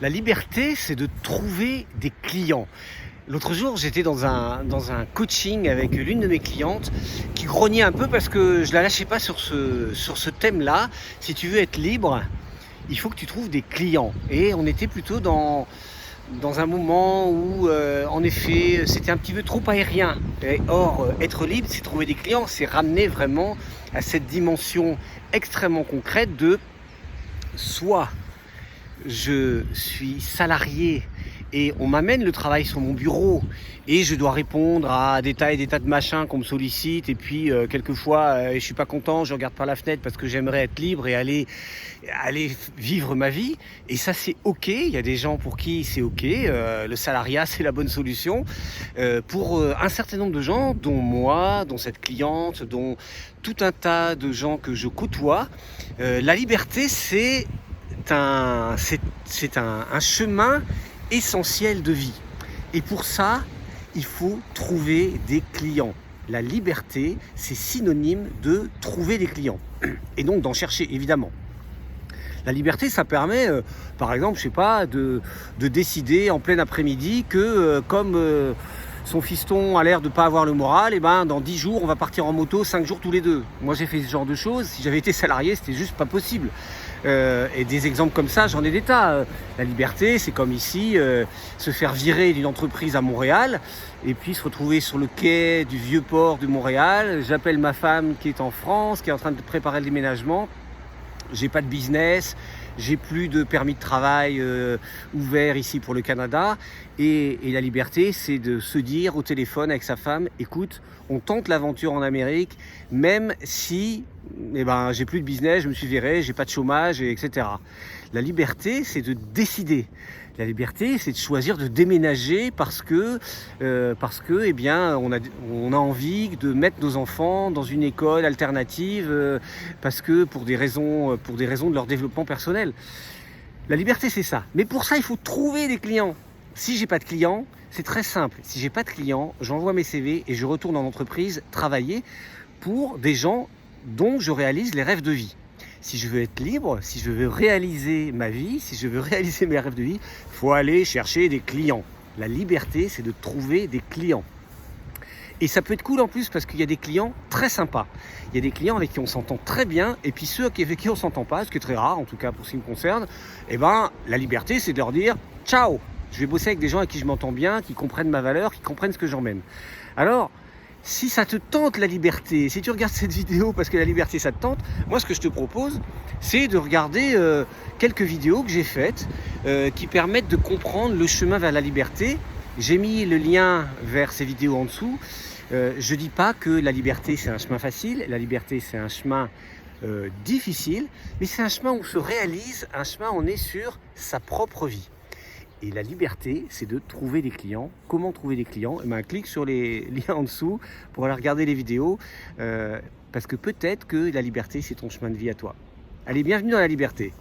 La liberté, c'est de trouver des clients. L'autre jour, j'étais dans un coaching avec l'une de mes clientes qui grognait un peu parce que je la lâchais pas sur ce thème-là. Si tu veux être libre, il faut que tu trouves des clients. Et on était plutôt dans un moment où, en effet, c'était un petit peu trop aérien. Or, être libre, c'est trouver des clients, c'est ramener vraiment à cette dimension extrêmement concrète de soit je suis salarié et on m'amène le travail sur mon bureau et je dois répondre à des tas et des tas de machins qu'on me sollicite et puis quelquefois je suis pas content, je regarde par la fenêtre parce que j'aimerais être libre et aller vivre ma vie, et ça c'est ok. Il y a des gens pour qui c'est ok, le salariat c'est la bonne solution. Pour un certain nombre de gens, dont moi, dont cette cliente, dont tout un tas de gens que je côtoie, la liberté c'est un chemin essentiel de vie. Et pour ça, il faut trouver des clients. La liberté, c'est synonyme de trouver des clients. Et donc d'en chercher, évidemment. La liberté, ça permet, par exemple, je sais pas, de décider en plein après-midi que comme son fiston a l'air de pas avoir le moral, et ben dans 10 jours, on va partir en moto 5 jours tous les deux. Moi, j'ai fait ce genre de choses. Si j'avais été salarié, c'était juste pas possible. Et des exemples comme ça, j'en ai des tas. La liberté, c'est comme ici, se faire virer d'une entreprise à Montréal et puis se retrouver sur le quai du vieux port de Montréal. J'appelle ma femme qui est en France, qui est en train de préparer le déménagement. J'ai pas de business, j'ai plus de permis de travail ouvert ici pour le Canada. Et la liberté, c'est de se dire au téléphone avec sa femme, écoute, on tente l'aventure en Amérique, même si j'ai plus de business, je me suis viré, j'ai pas de chômage, etc. La liberté, c'est de décider. La liberté, c'est de choisir de déménager parce que on a envie de mettre nos enfants dans une école alternative parce que pour des raisons de leur développement personnel. La liberté, c'est ça. Mais pour ça, il faut trouver des clients. Si j'ai pas de clients, c'est très simple. Si j'ai pas de clients, j'envoie mes CV et je retourne en entreprise travailler pour des gens dont je réalise les rêves de vie. Si je veux être libre, si je veux réaliser ma vie, si je veux réaliser mes rêves de vie, il faut aller chercher des clients. La liberté, c'est de trouver des clients. Et ça peut être cool en plus parce qu'il y a des clients très sympas. Il y a des clients avec qui on s'entend très bien, et puis ceux avec qui on s'entend pas, ce qui est très rare en tout cas pour ce qui me concerne, la liberté, c'est de leur dire « Ciao !» Je vais bosser avec des gens avec qui je m'entends bien, qui comprennent ma valeur, qui comprennent ce que j'emmène. Alors, si ça te tente la liberté, si tu regardes cette vidéo parce que la liberté ça te tente, moi ce que je te propose, c'est de regarder quelques vidéos que j'ai faites qui permettent de comprendre le chemin vers la liberté. J'ai mis le lien vers ces vidéos en dessous. Je dis pas que la liberté c'est un chemin facile, la liberté c'est un chemin difficile, mais c'est un chemin où on se réalise, un chemin où on est sur sa propre vie. Et la liberté, c'est de trouver des clients. Comment trouver des clients ? Clique sur les liens en dessous pour aller regarder les vidéos. Parce que peut-être que la liberté, c'est ton chemin de vie à toi. Allez, bienvenue dans la liberté.